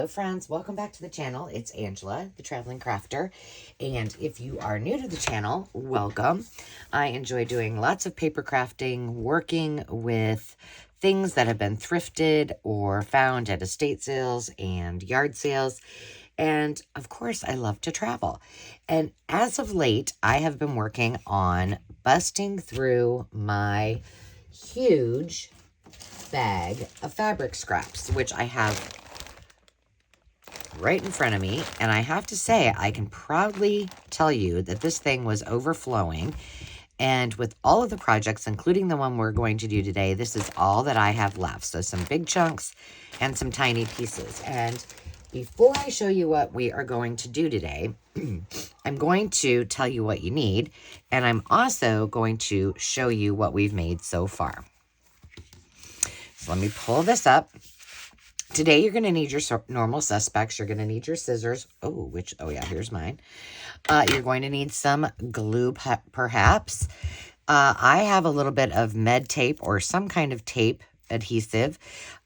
Hello friends, welcome back to the channel. It's Angela, the Traveling Crafter, and if you are new to the channel, welcome. I enjoy doing lots of paper crafting, working with things that have been thrifted or found at estate sales and yard sales, and of course I love to travel. And as of late, I have been working on busting through my huge bag of fabric scraps, which I have right in front of me, and I have to say I can proudly tell you that this thing was overflowing, and with all of the projects, including the one we're going to do today, this is all that I have left. So some big chunks and some tiny pieces. And before I show you what we are going to do today, I'm going to tell you what you need, and I'm also going to show you what we've made so far. So let me pull this up. Today, you're going to need your normal suspects. You're going to need your scissors. Oh yeah, here's mine. You're going to need some glue, perhaps. I have a little bit of med tape or some kind of tape adhesive.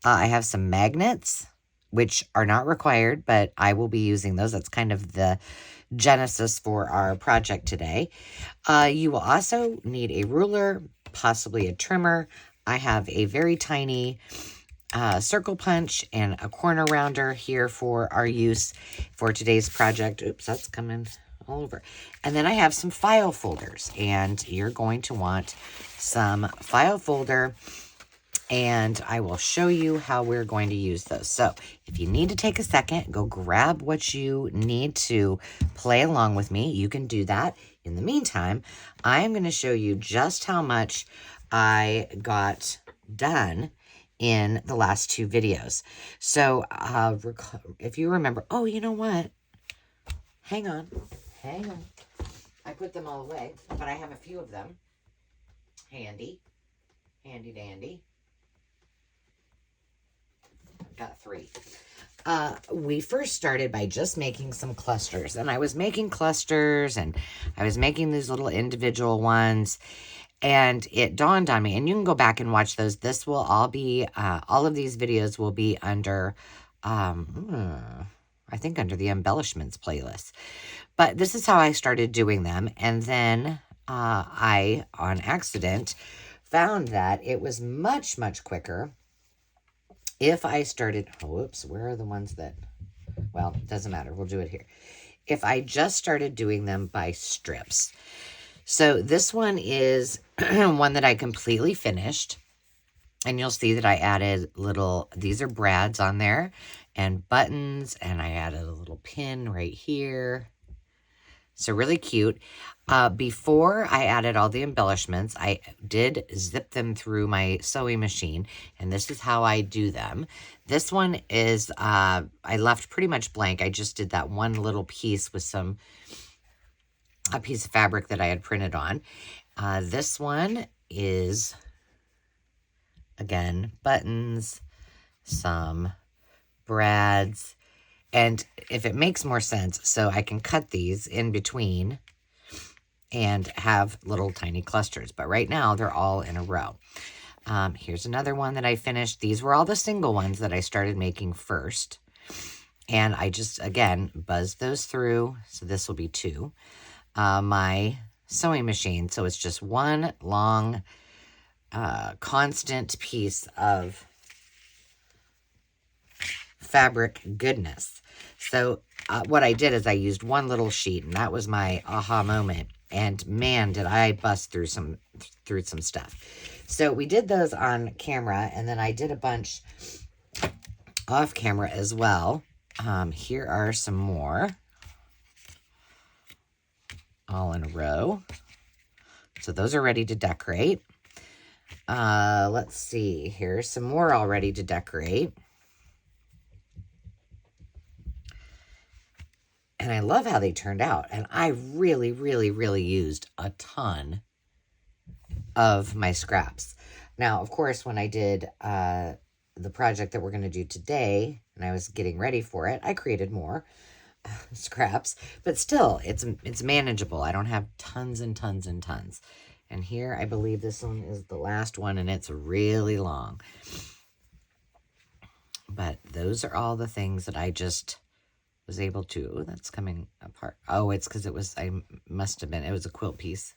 I have some magnets, which are not required, but I will be using those. That's kind of the genesis for our project today. You will also need a ruler, possibly a trimmer. I have a very tiny circle punch and a corner rounder here for our use for today's project. Oops, that's coming all over. And then I have some file folders, and you're going to want some file folder, and I will show you how we're going to use those. So if you need to take a second, go grab what you need to play along with me. You can do that. In the meantime, I am going to show you just how much I got done in the last two videos. So if you remember, oh, you know what? Hang on. I put them all away, but I have a few of them. Handy dandy. I've got three. We first started by just making some clusters, and I was making clusters, and I was making these little individual ones. And it dawned on me, and you can go back and watch those. This will all be, all of these videos will be under, I think under the embellishments playlist. But this is how I started doing them. And then I, on accident, found that it was much, much quicker if I started, whoops, where are the ones that, well, it doesn't matter. We'll do it here. If I just started doing them by strips. So this one is one that I completely finished, and you'll see that I added these are brads on there and buttons, and I added a little pin right here. So really cute. Before I added all the embellishments, I did zip them through my sewing machine, and this is how I do them. This one is, I left pretty much blank. I just did that one little piece with a piece of fabric that I had printed on. This one is, again, buttons, some brads, and if it makes more sense, so I can cut these in between and have little tiny clusters. But right now, they're all in a row. Here's another one that I finished. These were all the single ones that I started making first. And I just, again, buzzed those through. So this will be two. My sewing machine, so it's just one long constant piece of fabric goodness. So what I did is I used one little sheet, and that was my aha moment, and man, did I bust through some stuff. So we did those on camera, and then I did a bunch off camera as well. Here are some more, all in a row. So those are ready to decorate. Let's see. Here's some more all ready to decorate. And I love how they turned out. And I really, really, really used a ton of my scraps. Now, of course, when I did the project that we're going to do today, and I was getting ready for it, I created more scraps, but still, it's manageable. I don't have tons and tons and tons. And here, I believe this one is the last one, and it's really long. But those are all the things that I just was able to. Oh, that's coming apart. Oh, it's because it was, must have been, it was a quilt piece.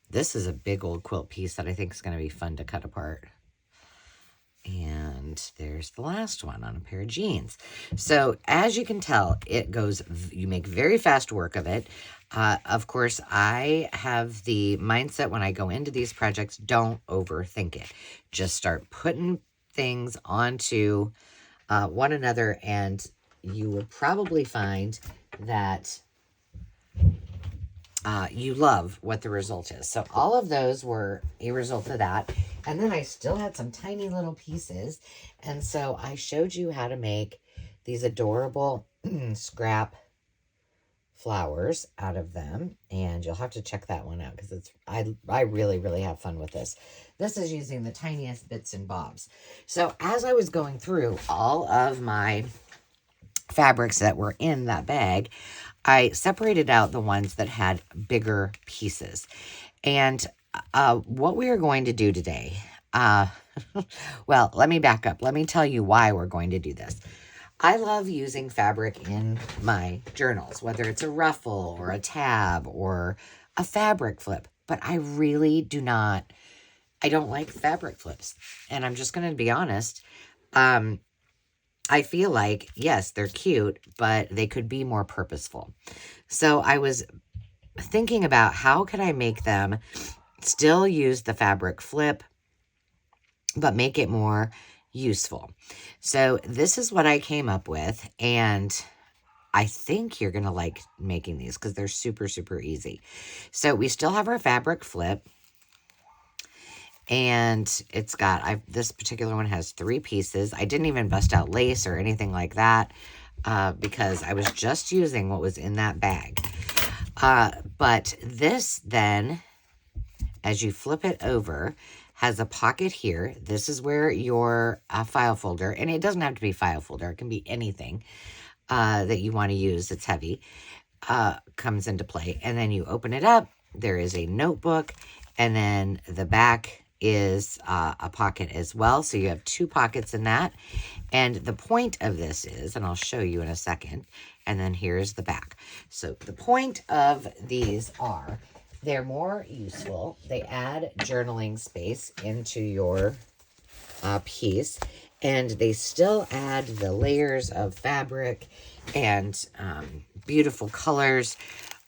This is a big old quilt piece that I think is going to be fun to cut apart. And there's the last one on a pair of jeans. So as you can tell, it goes, you make very fast work of it. Of course, I have the mindset when I go into these projects, don't overthink it. Just start putting things onto one another, and you will probably find that you love what the result is. So all of those were a result of that. And then I still had some tiny little pieces. And so I showed you how to make these adorable scrap flowers out of them. And you'll have to check that one out because I really, really have fun with this. This is using the tiniest bits and bobs. So as I was going through all of my fabrics that were in that bag, I separated out the ones that had bigger pieces. And what we are going to do today, well, let me back up. Let me tell you why we're going to do this. I love using fabric in my journals, whether it's a ruffle or a tab or a fabric flip, but I really don't like fabric flips. And I'm just going to be honest. I feel like, yes, they're cute, but they could be more purposeful. So I was thinking about how could I make them still use the fabric flip, but make it more useful. So this is what I came up with, and I think you're going to like making these because they're super, super easy. So we still have our fabric flip. And it's got, this particular one has 3 pieces. I didn't even bust out lace or anything like that because I was just using what was in that bag. But this then, as you flip it over, has a pocket here. This is where your file folder, and it doesn't have to be file folder. It can be anything that you want to use that's heavy, comes into play. And then you open it up. There is a notebook, and then the back is a pocket as well. So you have 2 pockets in that. And the point of this is, and I'll show you in a second, and then here's the back. So the point of these are, they're more useful. They add journaling space into your piece, and they still add the layers of fabric and beautiful colors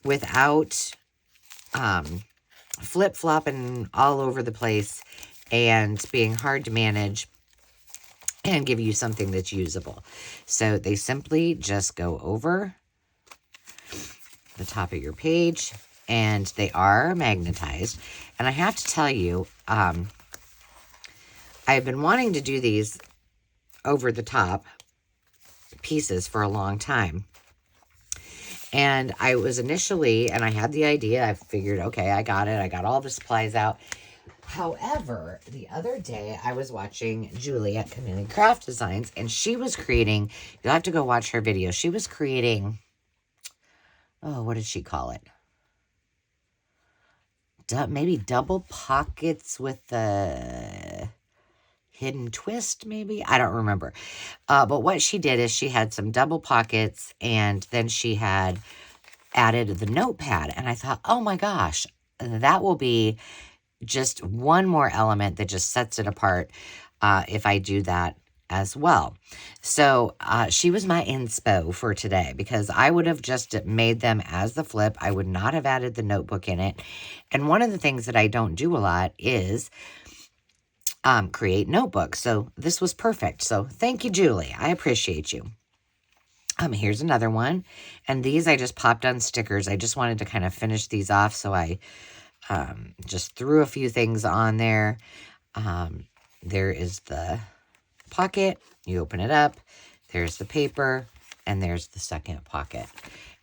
without flip-flopping all over the place and being hard to manage, and give you something that's usable. So they simply just go over the top of your page, and they are magnetized. And I have to tell you, I've been wanting to do these over the top pieces for a long time. And I was initially, and I had the idea, I figured, okay, I got it. I got all the supplies out. However, the other day I was watching Julie at Community Craft Designs, and she was creating, you'll have to go watch her video. She was creating, oh, what did she call it? Maybe double pockets with the hidden twist, maybe? I don't remember. But what she did is she had some double pockets, and then she had added the notepad. And I thought, oh my gosh, that will be just one more element that just sets it apart if I do that as well. So she was my inspo for today, because I would have just made them as the flip. I would not have added the notebook in it. And one of the things that I don't do a lot is create notebooks. So this was perfect. So thank you, Julie. I appreciate you. Here's another one. And these I just popped on stickers. I just wanted to kind of finish these off. So I just threw a few things on there. There is the pocket. You open it up. There's the paper. And there's the second pocket.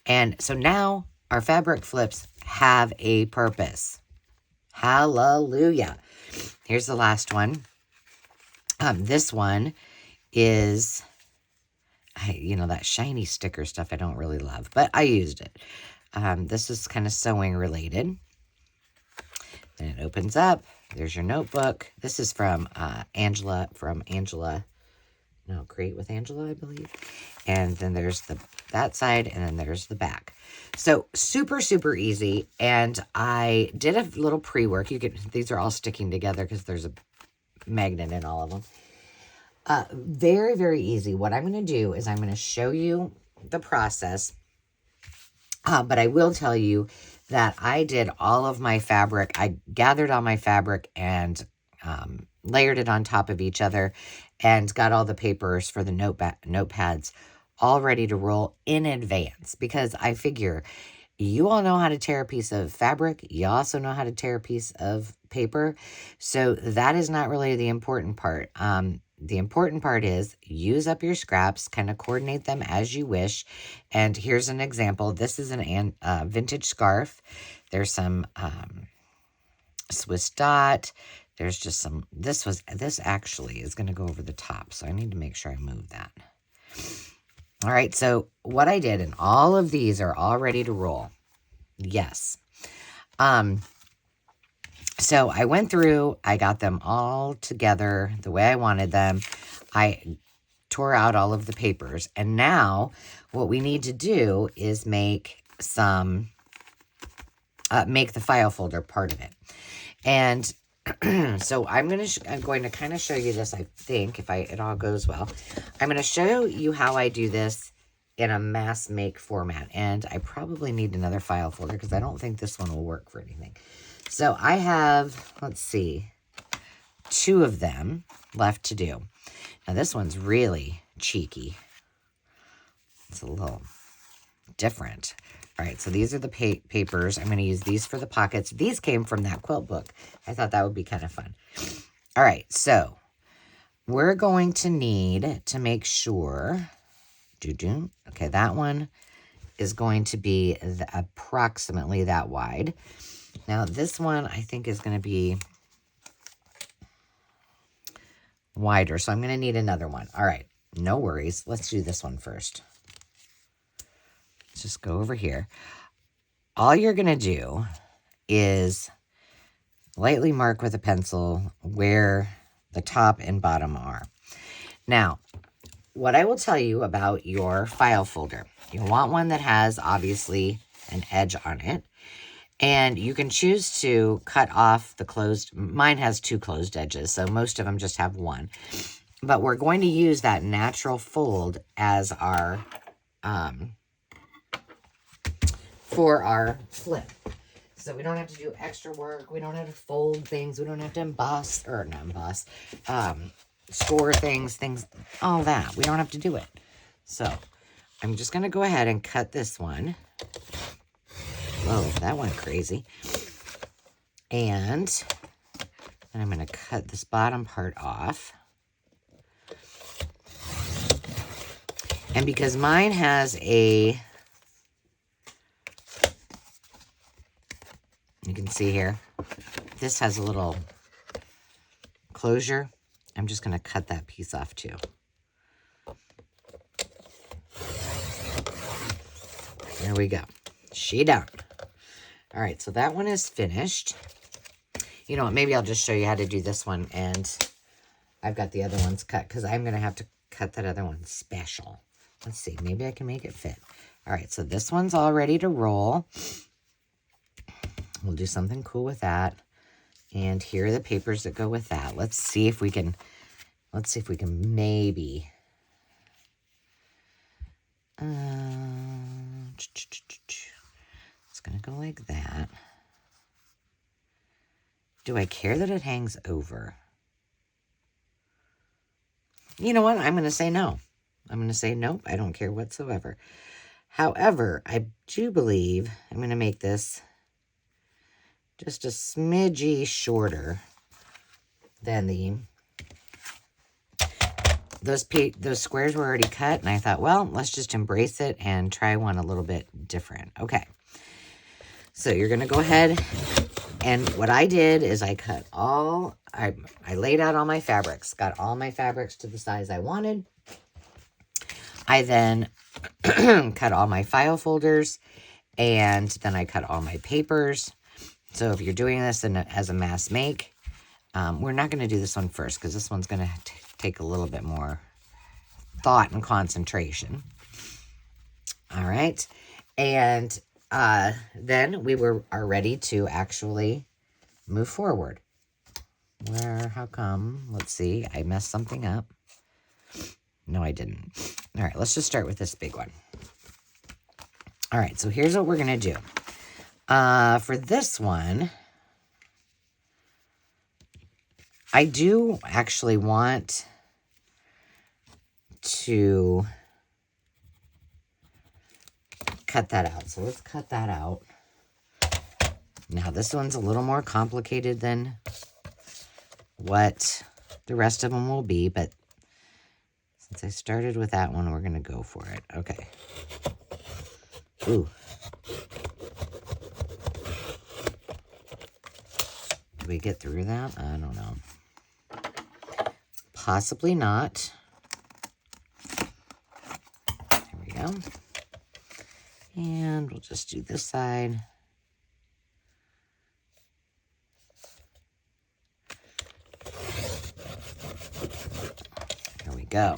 And so now our fabric flips have a purpose. Hallelujah. Here's the last one. This one is, that shiny sticker stuff I don't really love, but I used it. This is kind of sewing related. Then it opens up. There's your notebook. This is from Angela No, Create with Angela, I believe. And then there's that side, and then there's the back. So super, super easy. And I did a little pre-work. These are all sticking together because there's a magnet in all of them. Very, very easy. What I'm going to do is I'm going to show you the process. But I will tell you that I did all of my fabric. I gathered all my fabric and layered it on top of each other and got all the papers for the notepads all ready to roll in advance, because I figure you all know how to tear a piece of fabric. You also know how to tear a piece of paper. So that is not really the important part. The important part is use up your scraps, kind of coordinate them as you wish. And here's an example. This is an vintage scarf. There's some Swiss dot. There's just some, this actually is going to go over the top. So I need to make sure I move that. All right. So what I did, and all of these are all ready to roll. Yes. So I went through, I got them all together the way I wanted them. I tore out all of the papers. And now what we need to do is make some, make the file folder part of it. And so I'm going to kind of show you this, I think, if it all goes well. I'm going to show you how I do this in a mass make format. And I probably need another file folder because I don't think this one will work for anything. So I have, let's see, 2 of them left to do. Now this one's really cheeky. It's a little different. All right, so these are the papers. I'm going to use these for the pockets. These came from that quilt book. I thought that would be kind of fun. All right, so we're going to need to make sure, okay, that one is going to be approximately that wide. Now, this one, I think, is going to be wider, so I'm going to need another one. All right, no worries. Let's do this one first. Let's just go over here. All you're going to do is lightly mark with a pencil where the top and bottom are. Now, what I will tell you about your file folder, you want one that has, obviously, an edge on it. And you can choose to cut off the closed, mine has 2 closed edges, so most of them just have 1. But we're going to use that natural fold as our, for our flip. So we don't have to do extra work, we don't have to fold things, we don't have to emboss, or not emboss, score things, all that. We don't have to do it. So I'm just going to go ahead and cut this one. Whoa, that went crazy. And then I'm going to cut this bottom part off. And because mine has you can see here, this has a little closure. I'm just going to cut that piece off too. There we go. She done. All right, so that one is finished. You know what, maybe I'll just show you how to do this one, and I've got the other ones cut because I'm going to have to cut that other one special. Let's see, maybe I can make it fit. All right, so this one's all ready to roll. We'll do something cool with that. And here are the papers that go with that. Let's see if we can maybe... It's going to go like that. Do I care that it hangs over? You know what? I'm going to say no. I'm going to say nope. I don't care whatsoever. However, I do believe I'm going to make this just a smidgy shorter than those squares were already cut, and I thought, well, let's just embrace it and try one a little bit different. Okay. So you're going to go ahead, and what I did is I cut I laid out all my fabrics, got all my fabrics to the size I wanted. I then cut all my file folders, and then I cut all my papers. So if you're doing this as a mass make, we're not going to do this one first because this one's going to take a little bit more thought and concentration. All right. And then we are ready to actually move forward. How come? Let's see. I messed something up. No, I didn't. All right, let's just start with this big one. All right, so here's what we're going to do. For this one, I do actually want to cut that out. So let's cut that out. Now, this one's a little more complicated than what the rest of them will be, but since I started with that one, we're going to go for it. Okay. Ooh. Did we get through that? I don't know. Possibly not. Here we go. And we'll just do this side. There we go.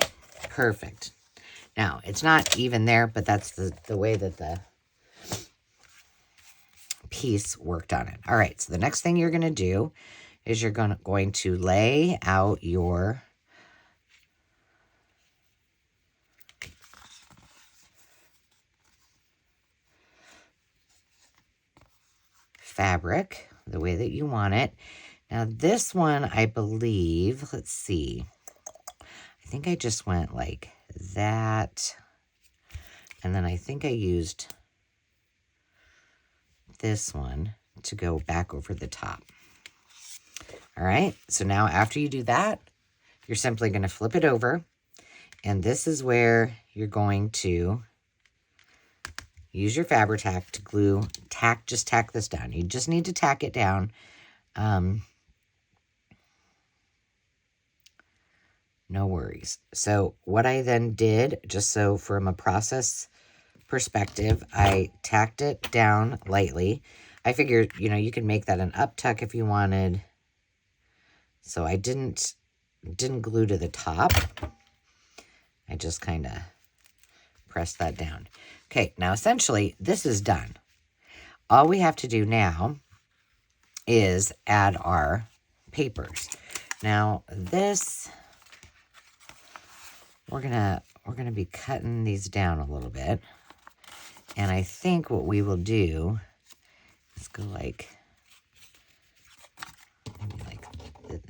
Perfect. Now, it's not even there, but that's the way that the piece worked on it. All right, so the next thing you're going to do is you're going to lay out your fabric the way that you want it. Now, this one, I believe, let's see. I think I just went like that. And then I think I used this one to go back over the top. All right, so now after you do that, you're simply going to flip it over. And this is where you're going to use your Fabri-Tac to glue, just tack this down. You just need to tack it down. No worries. So what I then did, just so from a process perspective, I tacked it down lightly. I figured, you could make that an up tuck if you wanted. So I didn't glue to the top. I just kind of pressed that down. Okay, now essentially this is done. All we have to do now is add our papers. Now this, we're gonna be cutting these down a little bit. And I think what we will do is go like, maybe like,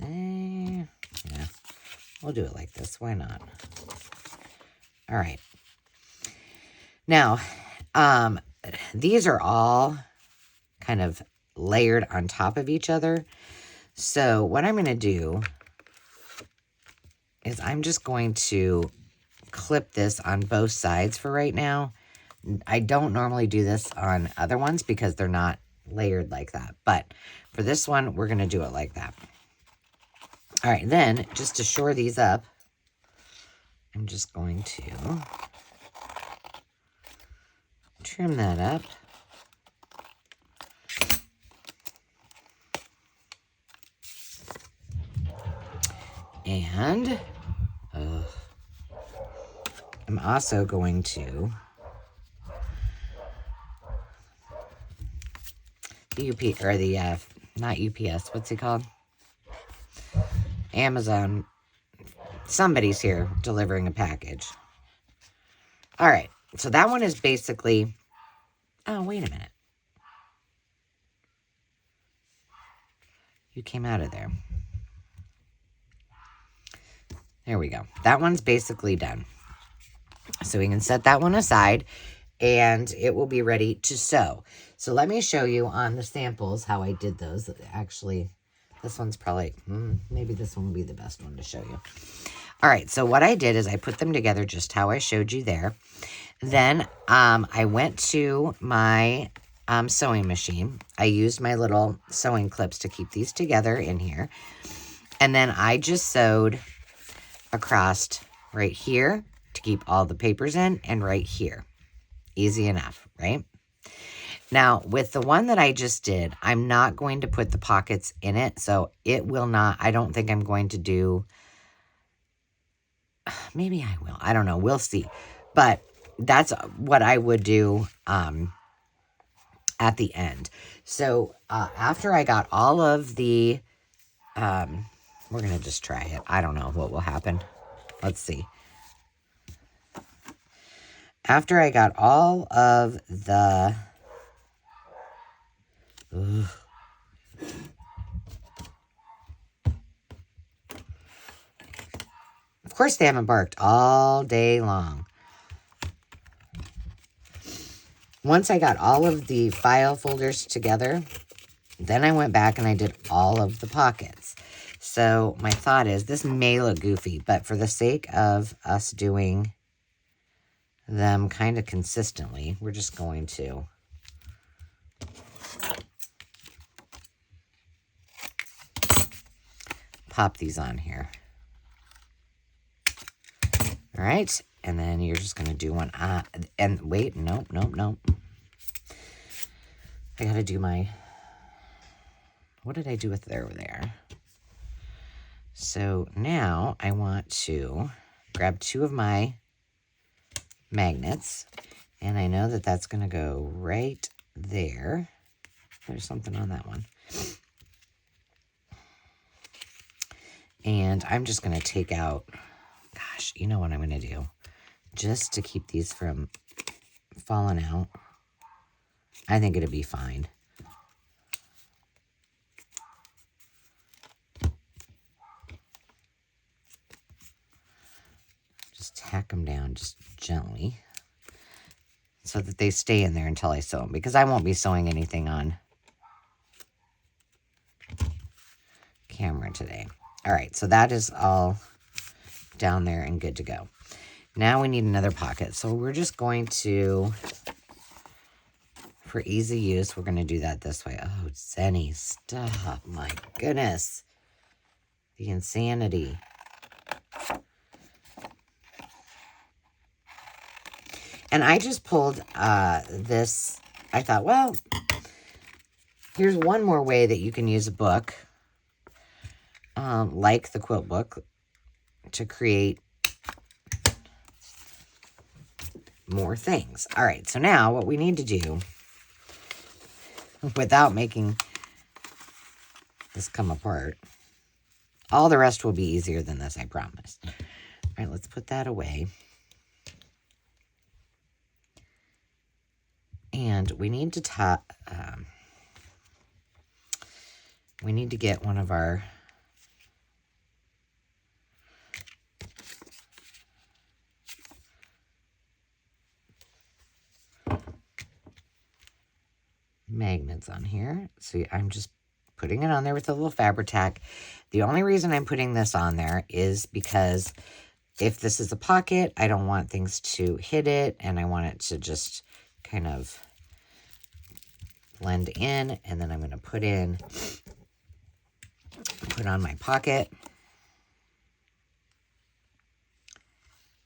yeah, we'll do it like this. Why not? All right. Now, these are all kind of layered on top of each other. So what I'm going to do is I'm just going to clip this on both sides for right now. I don't normally do this on other ones because they're not layered like that. But for this one, we're going to do it like that. All right, then, just to shore these up, I'm just going to trim that up. And I'm also going to not UPS, what's it called? Amazon. Somebody's here delivering a package. All right, so that one is basically, oh, wait a minute. You came out of there. There we go. That one's basically done. So we can set that one aside and it will be ready to sew. So let me show you on the samples how I did those. Actually, this one's probably, maybe this one will be the best one to show you. All right, so what I did is I put them together just how I showed you there. Then I went to my sewing machine. I used my little sewing clips to keep these together in here. And then I just sewed across right here to keep all the papers in and right here. Easy enough, right? Now, with the one that I just did, I'm not going to put the pockets in it, so it will not, I don't think I'm going to do maybe I will. I don't know. We'll see. But that's what I would do at the end. So after I got all of the, we're going to just try it. I don't know what will happen. Let's see. After I got all of the, ugh. Of course they haven't barked all day long. Once I got all of the file folders together, then I went back and I did all of the pockets. So my thought is, this may look goofy, but for the sake of us doing them kind of consistently, we're just going to pop these on here. All right, and then you're just going to do one. And wait, nope. I got to do my, what did I do with there? So now I want to grab 2 of my magnets, and I know that that's going to go right there. There's something on that one. And I'm just going to take out, gosh, you know what I'm going to do? Just to keep these from falling out. I think it'll be fine. Just tack them down just gently so that they stay in there until I sew them, because I won't be sewing anything on camera today. All right, so that is all down there and good to go. Now we need another pocket. So we're just going to, for easy use, we're going to do that this way. Oh, Zenny, stop. My goodness. The insanity. And I just pulled this. I thought, well, here's one more way that you can use a book, like the quilt book, to create more things. All right, so now what we need to do, without making this come apart, all the rest will be easier than this, I promise. All right, let's put that away. And we need to we need to get one of our magnets on here. So I'm just putting it on there with a little Fabri-Tac. The only reason I'm putting this on there is because if this is a pocket, I don't want things to hit it, and I want it to just kind of blend in. And then I'm going to put on my pocket,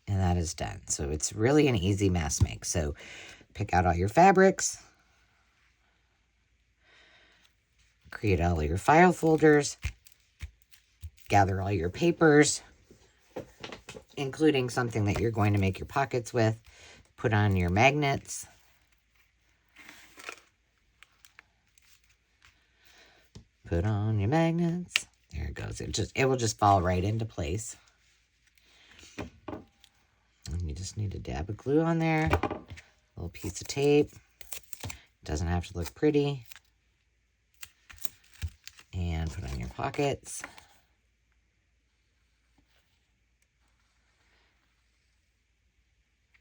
and that is done. So it's really an easy mess make. So pick out all your fabrics, create all of your file folders, gather all your papers, including something that you're going to make your pockets with, put on your magnets, put on your magnets. There it goes. It will just fall right into place. And you just need a dab of glue on there, a little piece of tape. It doesn't have to look pretty. And put on your pockets.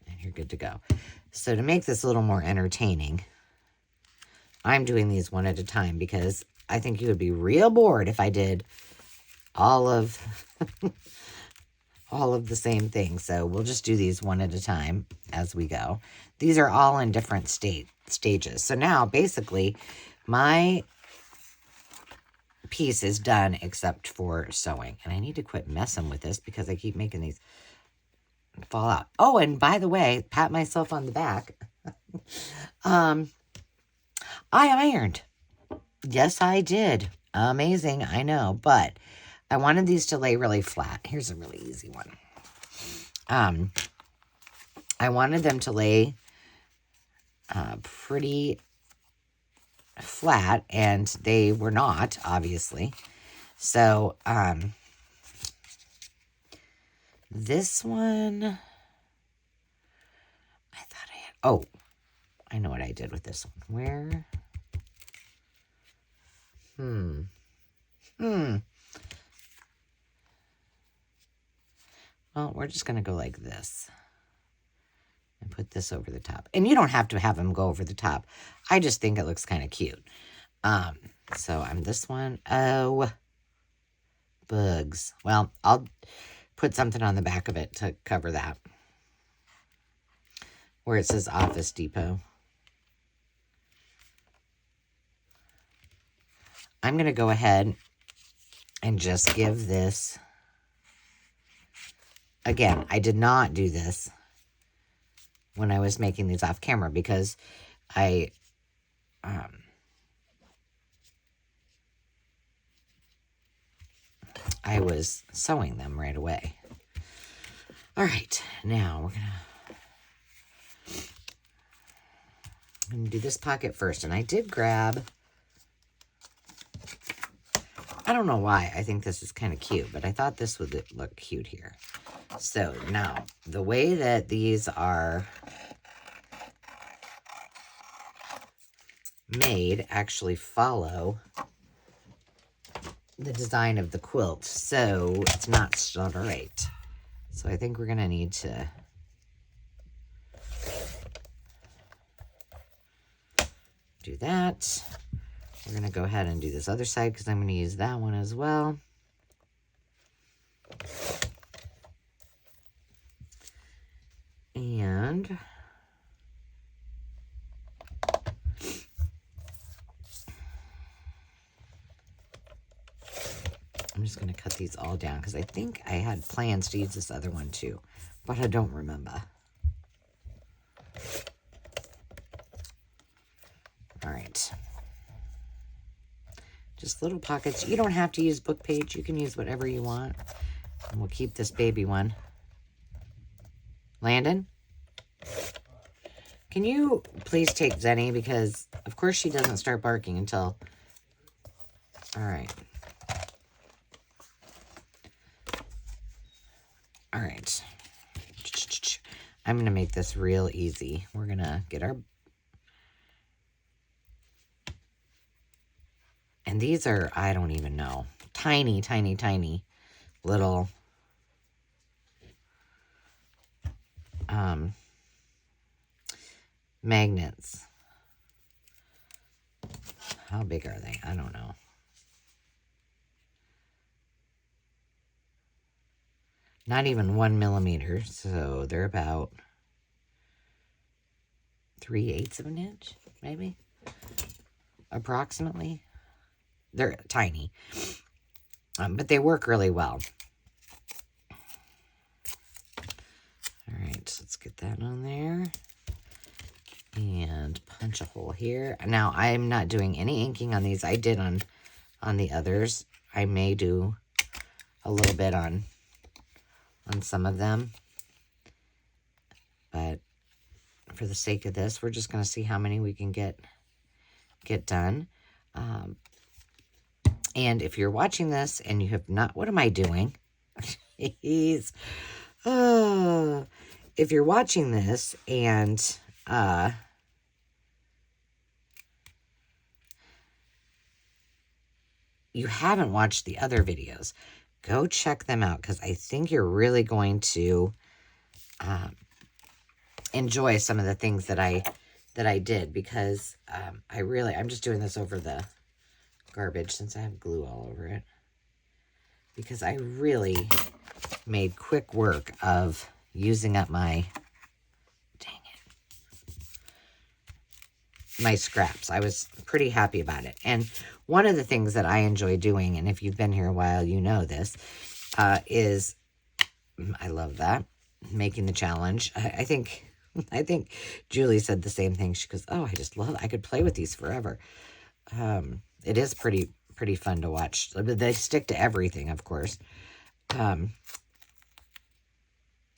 And you're good to go. So to make this a little more entertaining, I'm doing these one at a time because I think you would be real bored if I did all of all of the same thing. So we'll just do these one at a time as we go. These are all in different stages. So now basically my piece is done except for sewing. And I need to quit messing with this because I keep making these fall out. Oh, and by the way, pat myself on the back. I ironed. Yes, I did. Amazing, I know. But I wanted these to lay really flat. Here's a really easy one. I wanted them to lay pretty flat, and they were not, obviously. So, this one, I thought I had, oh, I know what I did with this one. Where? Well, we're just going to go like this and put this over the top. And you don't have to have them go over the top. I just think it looks kind of cute. So I'm this one. Oh, bugs. Well, I'll put something on the back of it to cover that, where it says Office Depot. I'm going to go ahead and just give this, again, I did not do this when I was making these off camera because I was sewing them right away. All right, now we're going to do this pocket first. And I did grab, I don't know why I think this is kind of cute, but I thought this would look cute here. So now, the way that these are made actually follow the design of the quilt, so it's not straight. So I think we're going to need to do that. We're going to go ahead and do this other side because I'm going to use that one as well. And I'm just going to cut these all down because I think I had plans to use this other one too, but I don't remember. All right. Just little pockets. You don't have to use book page. You can use whatever you want. And we'll keep this baby one. Landon? Can you please take Zenny? Because, of course, she doesn't start barking until... All right. All right. I'm going to make this real easy. We're going to get our... And these are, I don't even know, tiny, tiny, tiny little magnets. How big are they? I don't know. Not even 1 millimeter, so they're about 3/8 of an inch, maybe, approximately. They're tiny, but they work really well. All right, so let's get that on there and punch a hole here. Now, I'm not doing any inking on these. I did on the others. I may do a little bit on some of them, but for the sake of this, we're just going to see how many we can get done. And if you're watching this and you have not, what am I doing? Jeez. Oh, if you're watching this and you haven't watched the other videos, go check them out because I think you're really going to enjoy some of the things that I did because I'm just doing this over the garbage since I have glue all over it because I really made quick work of using up my scraps. I was pretty happy about it. And one of the things that I enjoy doing, and if you've been here a while, you know this, is, I love that, making the challenge. I think Julie said the same thing. She goes, oh, I just love it. I could play with these forever. It is pretty fun to watch. They stick to everything, of course.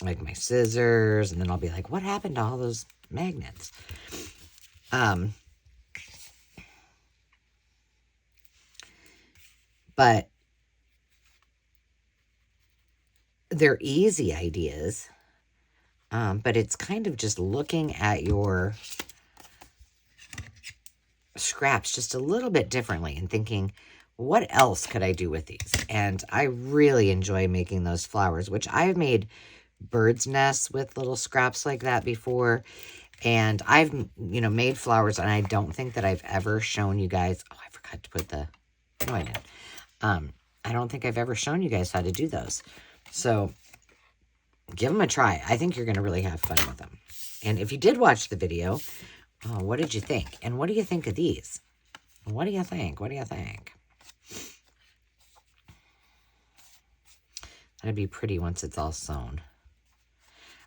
like my scissors, and then I'll be like, what happened to all those magnets? But they're easy ideas, but it's kind of just looking at your scraps just a little bit differently and thinking, what else could I do with these? And I really enjoy making those flowers, which I've made bird's nests with little scraps like that before. And I've, made flowers, and I don't think that I've ever shown you guys. Oh, I forgot to put the, no, I didn't. I don't think I've ever shown you guys how to do those. So give them a try. I think you're going to really have fun with them. And if you did watch the video, what did you think? And what do you think of these? What do you think? What do you think? That'd be pretty once it's all sewn.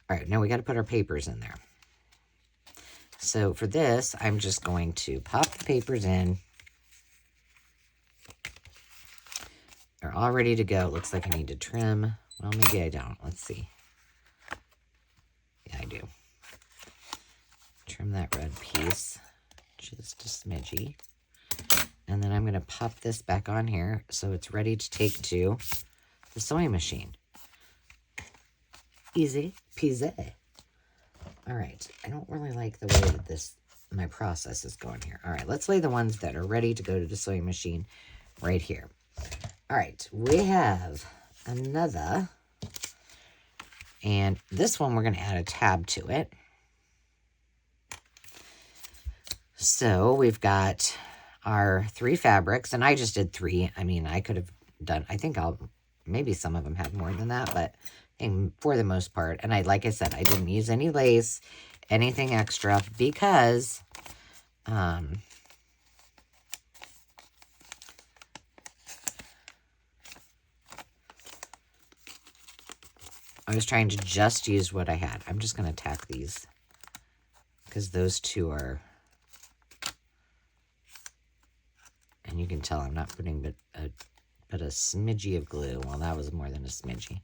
All right, now we got to put our papers in there. So for this, I'm just going to pop the papers in. They're all ready to go. Looks like I need to trim. Well, maybe I don't. Let's see. Yeah, I do. Trim that red piece just a smidgy. And then I'm going to pop this back on here so it's ready to take to the sewing machine. Easy peasy. All right. I don't really like the way that my process is going here. All right. Let's lay the ones that are ready to go to the sewing machine right here. All right. We have another. And this one, we're going to add a tab to it. So we've got our 3 fabrics, and I just did 3. I mean, I could have done, I think maybe some of them had more than that, but for the most part, and like I said, I didn't use any lace, anything extra, because I was trying to just use what I had. I'm just going to tack these because those 2 are, and you can tell I'm not putting but a smidgy of glue. Well, that was more than a smidgy.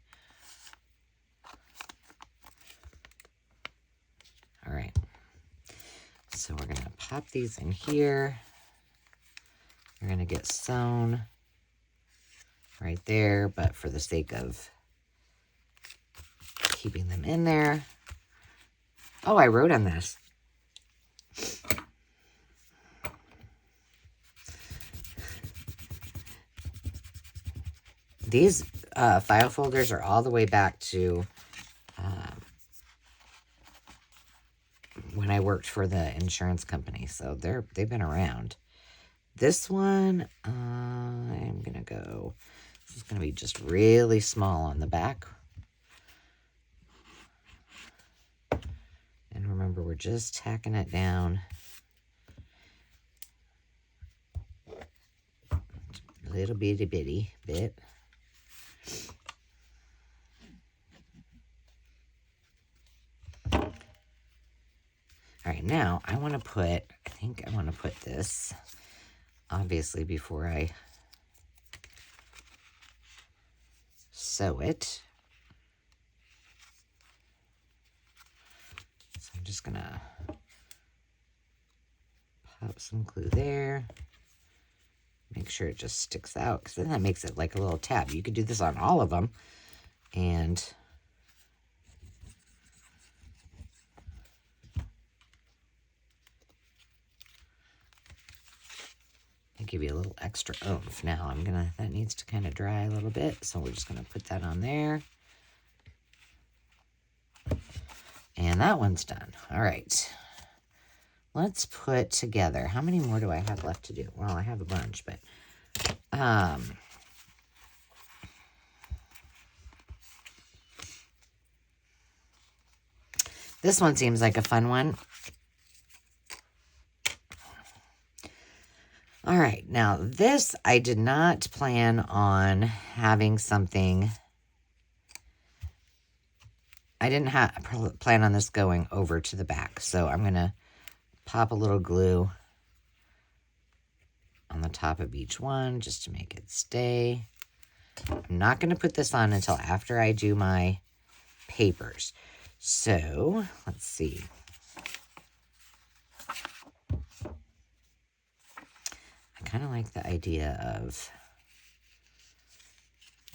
All right. So we're going to pop these in here. We're going to get sewn right there, but for the sake of keeping them in there. Oh, I wrote on this. These file folders are all the way back to when I worked for the insurance company, so they've been around. This one, I'm gonna go. This is gonna be just really small on the back. And remember, we're just tacking it down. A little bitty bit. All right, now I think I want to put this, obviously, before I sew it. So I'm just going to pop some glue there. Make sure it just sticks out, because then that makes it like a little tab. You could do this on all of them, and give you a little extra oomph. Now that needs to kind of dry a little bit, so we're just gonna put that on there. And that one's done. All right. Let's put together, how many more do I have left to do? Well, I have a bunch, but this one seems like a fun one. All right, now this, I did not plan on having something. I didn't plan on this going over to the back, so I'm going to pop a little glue on the top of each one just to make it stay. I'm not going to put this on until after I do my papers. So let's see. I kind of like the idea of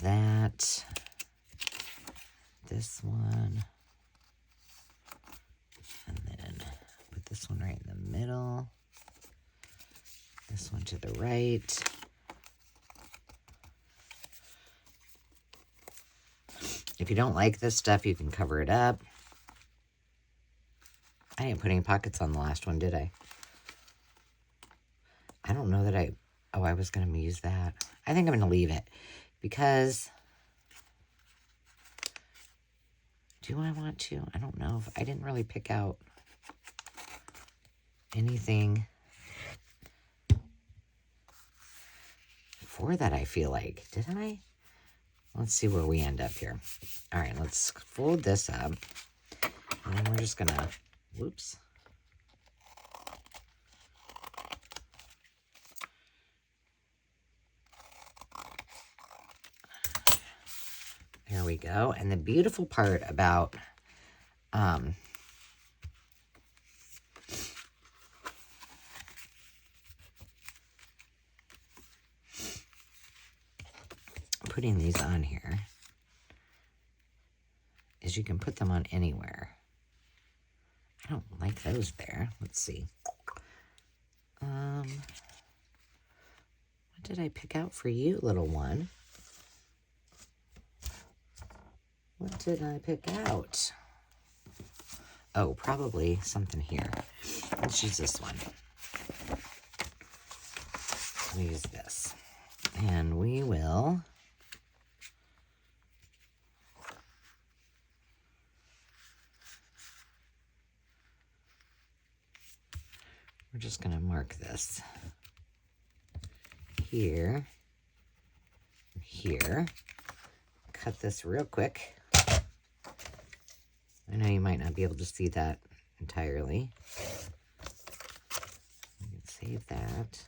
that, this one, and then put this one right in the middle, this one to the right. If you don't like this stuff, you can cover it up. I didn't put any pockets on the last one, did I? I don't know that I was going to use that. I think I'm going to leave it because, do I want to? I don't know. I didn't really pick out anything for that, I feel like. Did I? Let's see where we end up here. All right, let's fold this up. And then we're just going to, whoops. There we go. And the beautiful part about putting these on here is you can put them on anywhere. I don't like those there. Let's see. What did I pick out for you, little one? What did I pick out? Oh, probably something here. Let's use this one. We'll use this. And we will... We're just going to mark this here, here. Cut this real quick. I know you might not be able to see that entirely. You can save that.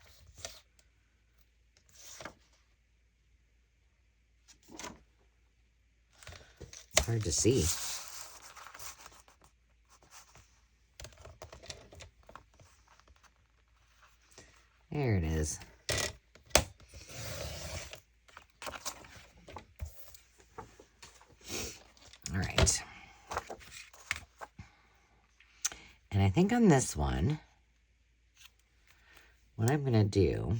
It's hard to see. There it is. All right. And I think on this one, what I'm going to do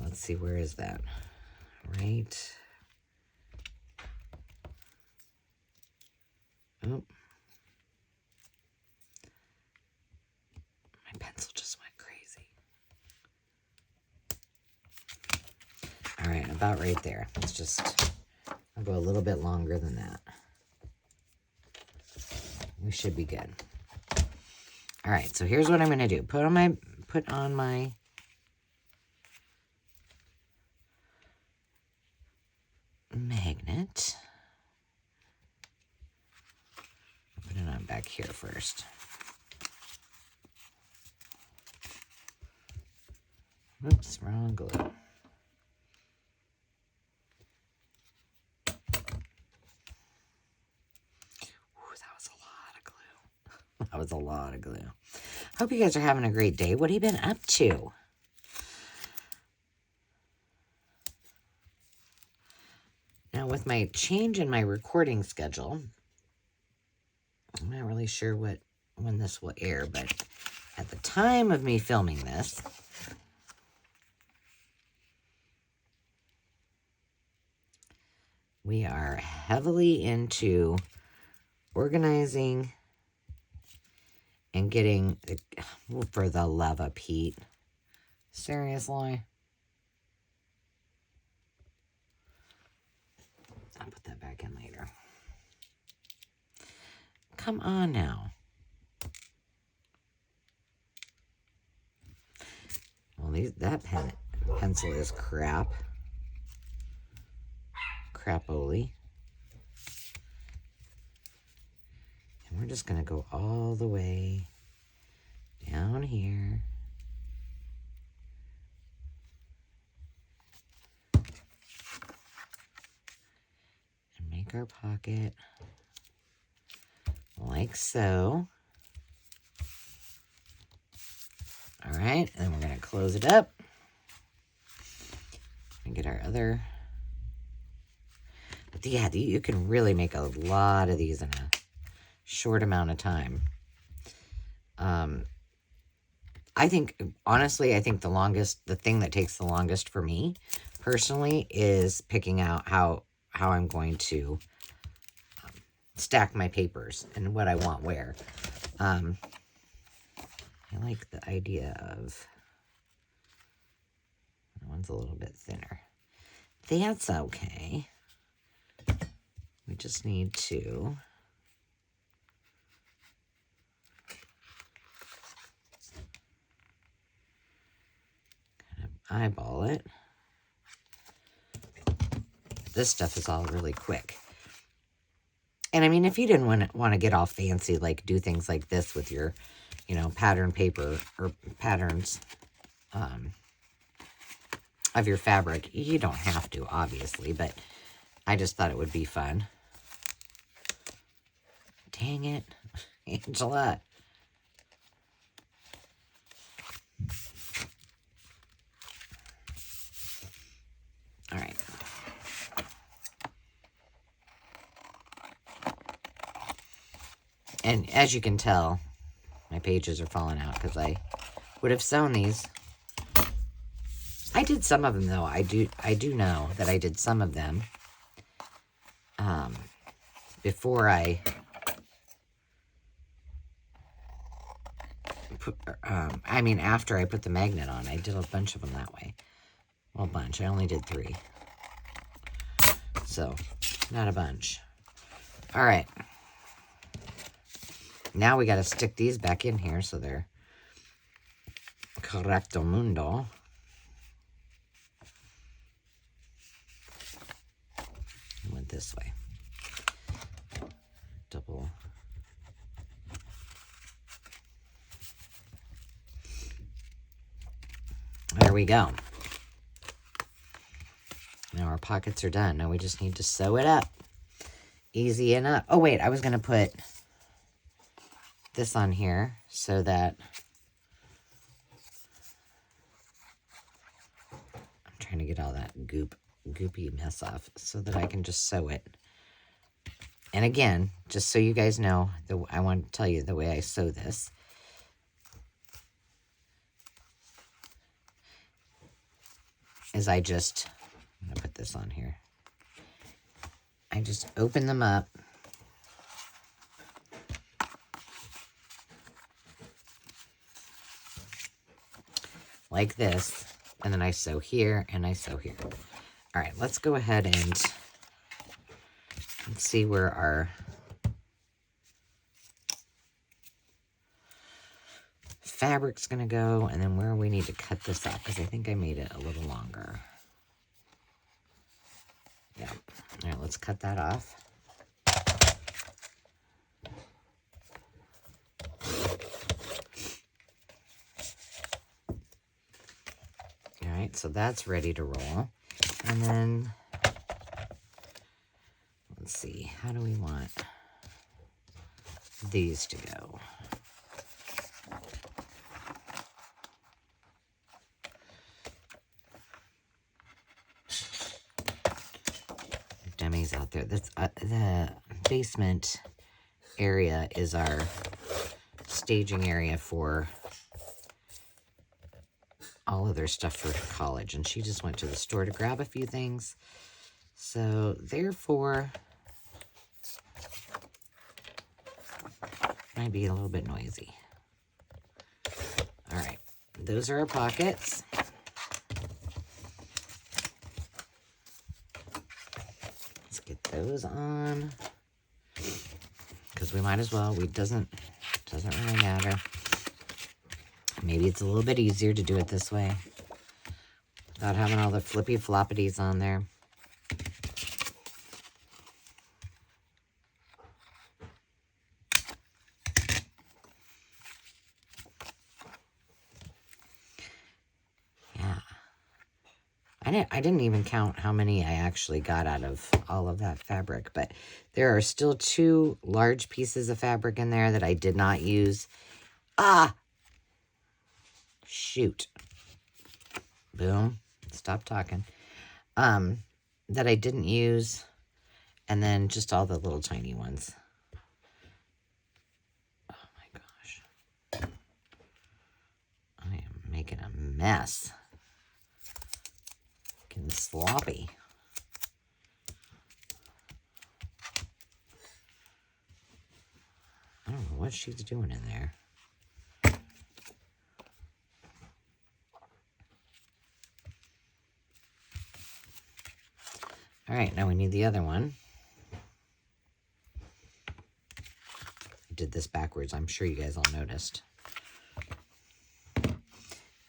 let's see, where is that? Right. Oh. My pencil just went crazy. All right, about right there. Let's just, I'll go a little bit longer than that. We should be good. All right, so here's what I'm going to do. Put on my magnet. Put it on back here first. Oops, wrong glue. Ooh, that was a lot of glue. That was a lot of glue. Hope you guys are having a great day. What have you been up to? Now, with my change in my recording schedule, I'm not really sure when this will air, but at the time of me filming this, we are heavily into organizing and getting, for the love of Pete, seriously? I'll put that back in later. Come on now. Well, that pencil is crap. Crapoli. And we're we're just going to go all the way down here. And make our pocket like so. All right, and then we're going to close it up and get our other. But yeah, you can really make a lot of these in a short amount of time. I think, honestly, I think the thing that takes the longest for me personally is picking out how I'm going to stack my papers and what I want where. I like the idea of, that one's a little bit thinner. That's okay. We just need to eyeball it. This stuff is all really quick. And I mean, if you didn't want to get all fancy, like do things like this with your, pattern paper or patterns of your fabric, you don't have to, obviously, but I just thought it would be fun. Dang it, Angela. All right. And as you can tell, my pages are falling out because I would have sewn these. I did some of them, though. I do know that I did some of them before I put, after I put the magnet on. I did a bunch of them that way. Well, a bunch. I only did 3. So, not a bunch. All right. Now we got to stick these back in here so they're correcto mundo. I went this way. Double. There we go. Now our pockets are done. Now we just need to sew it up. Easy enough. Oh, wait. I was going to put this on here so that I'm trying to get all that goopy mess off so that I can just sew it. And again, just so you guys know, I want to tell you the way I sew this. Is I'm going to put this on here. I just open them up. Like this. And then I sew here and I sew here. All right, let's go ahead and see where our fabric's going to go and then where we need to cut this up because I think I made it a little longer. Yeah. All right, let's cut that off. All right, so that's ready to roll. And then, let's see, how do we want these to go? Dummies out there. That's the basement area is our staging area for all of their stuff for college, and she just went to the store to grab a few things. So therefore, might be a little bit noisy. All right, those are our pockets. Let's get those on because we might as well. It doesn't really matter. Maybe it's a little bit easier to do it this way without having all the flippy floppities on there. I didn't even count how many I actually got out of all of that fabric, but there are still 2 large pieces of fabric in there that I did not use. Ah! Shoot. Boom. Stop talking. That I didn't use, and then just all the little tiny ones. Oh my gosh. I am making a mess. Getting sloppy. I don't know what she's doing in there. All right, now we need the other one. I did this backwards. I'm sure you guys all noticed.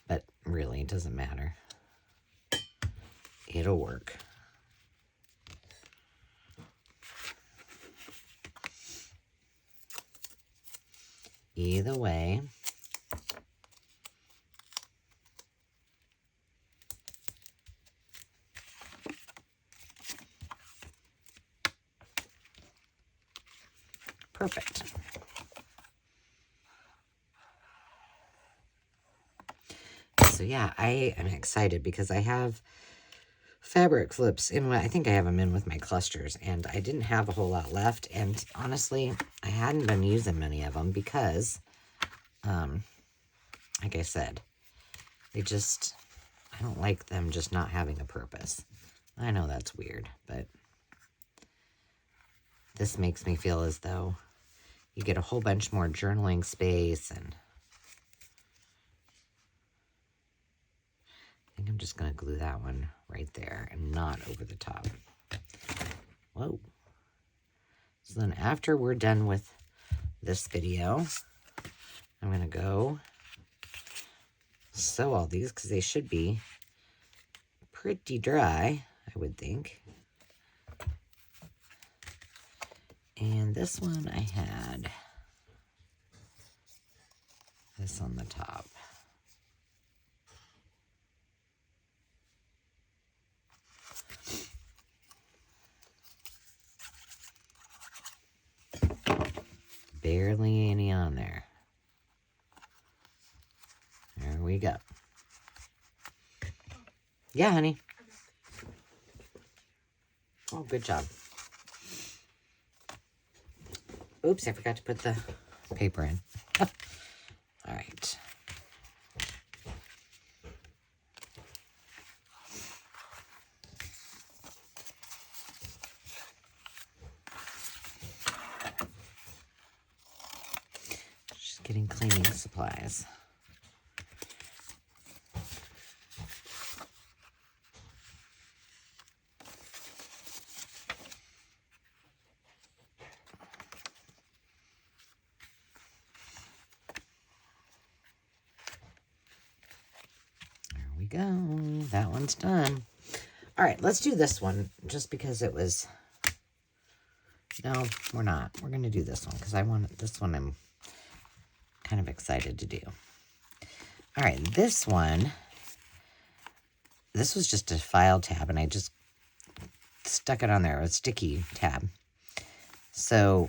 But really, it doesn't matter. It'll work. Either way. Perfect. So yeah, I am excited because I have fabric flips in I think I have them in with my clusters, and I didn't have a whole lot left, and honestly, I hadn't been using many of them because, like I said, I don't like them just not having a purpose. I know that's weird, but this makes me feel as though you get a whole bunch more journaling space, and I think I'm just going to glue that one right there and not over the top. Whoa. So then after we're done with this video, I'm going to go sew all these because they should be pretty dry, I would think. And this one I had this on the top. Barely any on there. There we go. Yeah, honey. Oh, good job. Oops, I forgot to put the paper in. All right. Just getting cleaning supplies. Go. That one's done. All right, let's do this one just because it was... No, we're not. We're going to do this one because I want this one I'm kind of excited to do. All right, this one, this was just a file tab, and I just stuck it on there, a sticky tab. So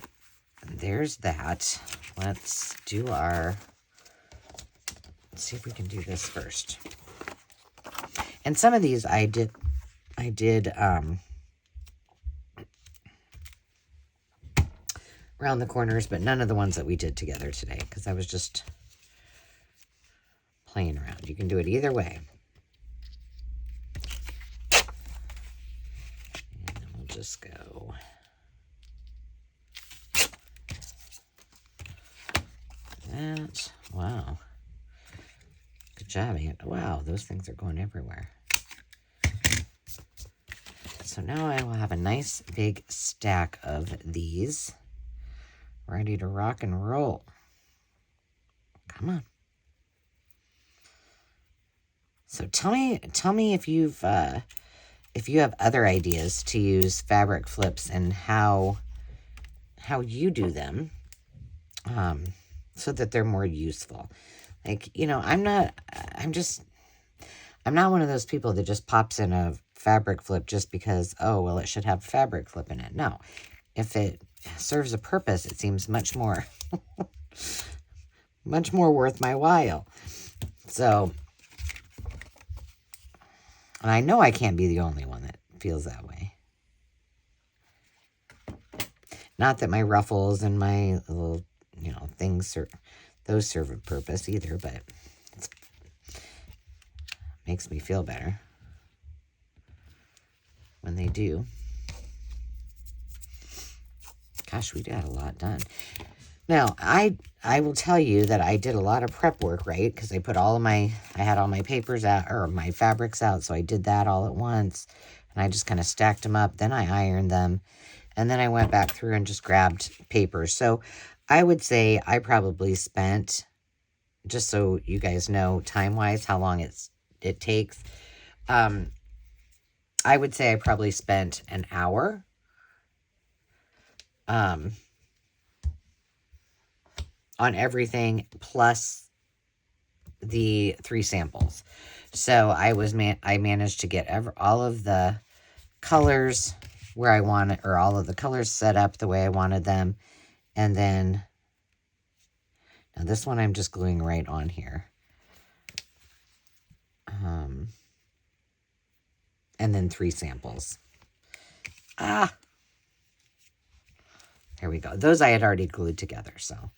there's that. Let's do our... Let's see if we can do this first. And some of these I did around the corners, but none of the ones that we did together today, because I was just playing around. You can do it either way. And then we'll just go that. Wow. Good job, Aunt. Wow, those things are going everywhere. So now I will have a nice big stack of these ready to rock and roll. Come on. So tell me if you have other ideas to use fabric flips and how you do them, so that they're more useful. Like, you know, I'm not one of those people that just pops in a fabric flip just because, oh, well, it should have fabric flip in it. No. If it serves a purpose, it seems much more, much more worth my while. So, and I know I can't be the only one that feels that way. Not that my ruffles and my little, you know, things, those serve a purpose either, but it makes me feel better when they do. Gosh, we got a lot done. Now, I will tell you that I did a lot of prep work, right? Because I had all my papers out, or my fabrics out, so I did that all at once. And I just kind of stacked them up. Then I ironed them. And then I went back through and just grabbed papers. So I would say I probably spent, just so you guys know time-wise how long it takes, I would say I probably spent an hour on everything plus the 3 samples. So I managed to get all of the colors where I wanted, or all of the colors set up the way I wanted them. And then, now this one I'm just gluing right on here. And then 3 samples. There we go. Those I had already glued together, so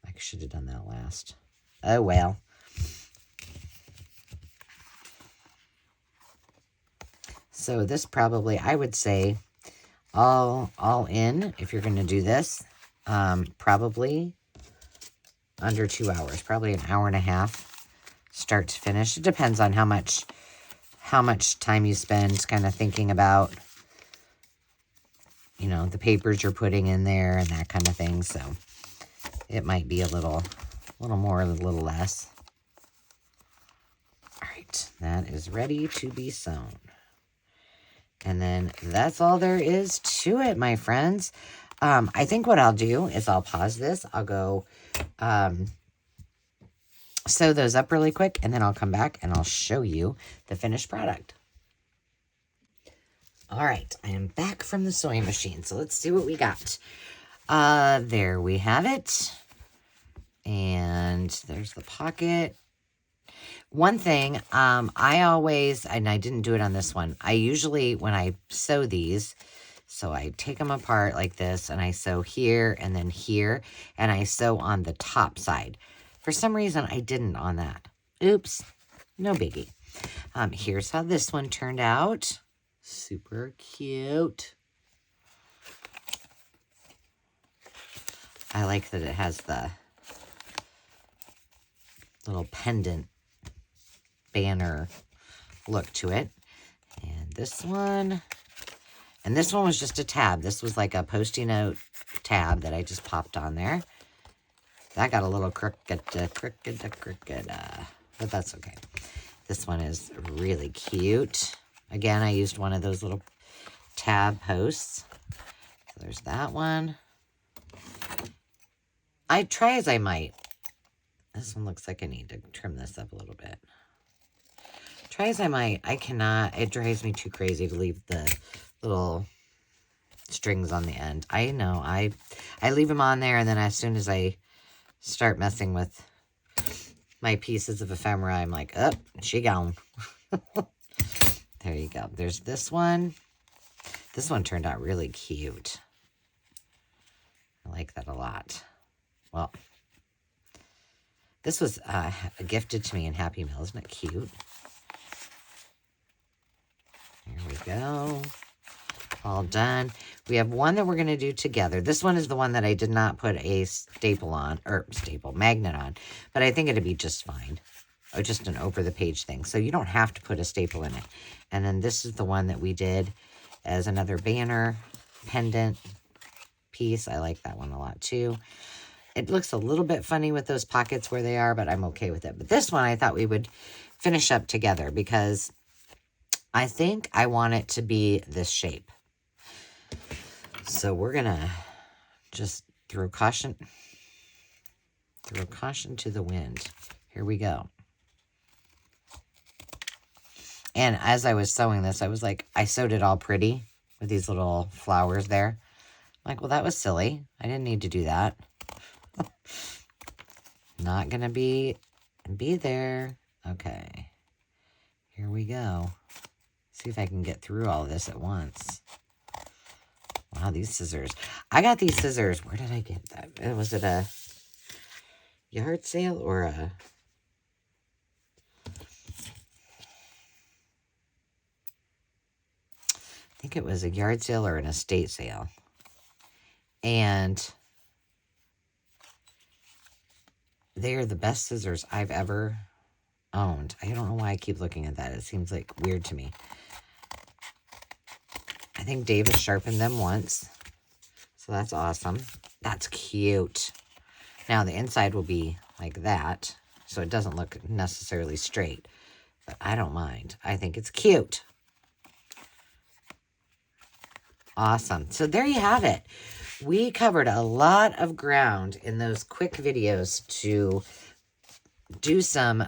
I should have done that last. Oh, well. So this probably, I would say, all in, if you're going to do this, probably under 2 hours. Probably an hour and a half, start to finish. It depends on how much time you spend kind of thinking about, you know, the papers you're putting in there and that kind of thing. So it might be a little more, a little less. All right, that is ready to be sewn. And then that's all there is to it, my friends. I think what I'll do is I'll pause this. I'll go sew those up really quick, and then I'll come back and I'll show you the finished product. All right, I am back from the sewing machine, so let's see what we got. There we have it. And there's the pocket. One thing, I always, and I didn't do it on this one, I usually, when I sew these, so I take them apart like this, and I sew here and then here, and I sew on the top side. For some reason, I didn't on that. Oops, no biggie. Here's how this one turned out. Super cute. I like that it has the little pendant banner look to it. And this one was just a tab. This was like a Post-it note tab that I just popped on there. That got a little crooked, but that's okay. This one is really cute. Again, I used one of those little tab posts. So there's that one. I try as I might. This one looks like I need to trim this up a little bit. Try as I might, I cannot, it drives me too crazy to leave the little strings on the end. I know, I leave them on there, and then as soon as I start messing with my pieces of ephemera, I'm like, oh, she gone. There you go. There's this one. This one turned out really cute. I like that a lot. Well, this was gifted to me in Happy Meal. Isn't it cute? Here we go. All done. We have one that we're going to do together. This one is the one that I did not put a magnet on, but I think it'd be just fine. Or just an over-the-page thing. So you don't have to put a staple in it. And then this is the one that we did as another banner pendant piece. I like that one a lot too. It looks a little bit funny with those pockets where they are, but I'm okay with it. But this one I thought we would finish up together because I think I want it to be this shape. So we're going to just throw caution to the wind. Here we go. And as I was sewing this, I was like, I sewed it all pretty with these little flowers there. I'm like, well, that was silly. I didn't need to do that. Not gonna be there. Okay. Here we go. See if I can get through all this at once. Wow, these scissors. I got these scissors. Where did I get them? Was it a yard sale or a... I think it was a yard sale or an estate sale. And they are the best scissors I've ever owned. I don't know why I keep looking at that. It seems like weird to me. I think David sharpened them once. So that's awesome. That's cute. Now the inside will be like that. So it doesn't look necessarily straight. But I don't mind. I think it's cute. Awesome. So there you have it. We covered a lot of ground in those quick videos to do some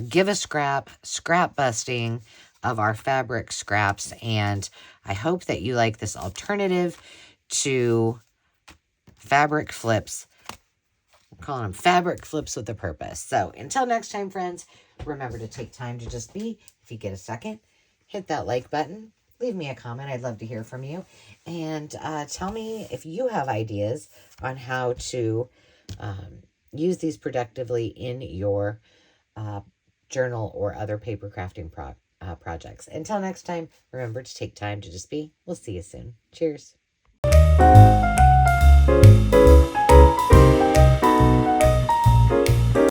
give a scrap busting of our fabric scraps. And I hope that you like this alternative to fabric flips. I'm calling them fabric flips with a purpose. So until next time, friends, remember to take time to just be. If you get a second, hit that like button. Leave me a comment. I'd love to hear from you. And tell me if you have ideas on how to use these productively in your journal or other paper crafting projects. Until next time, remember to take time to just be. We'll see you soon. Cheers.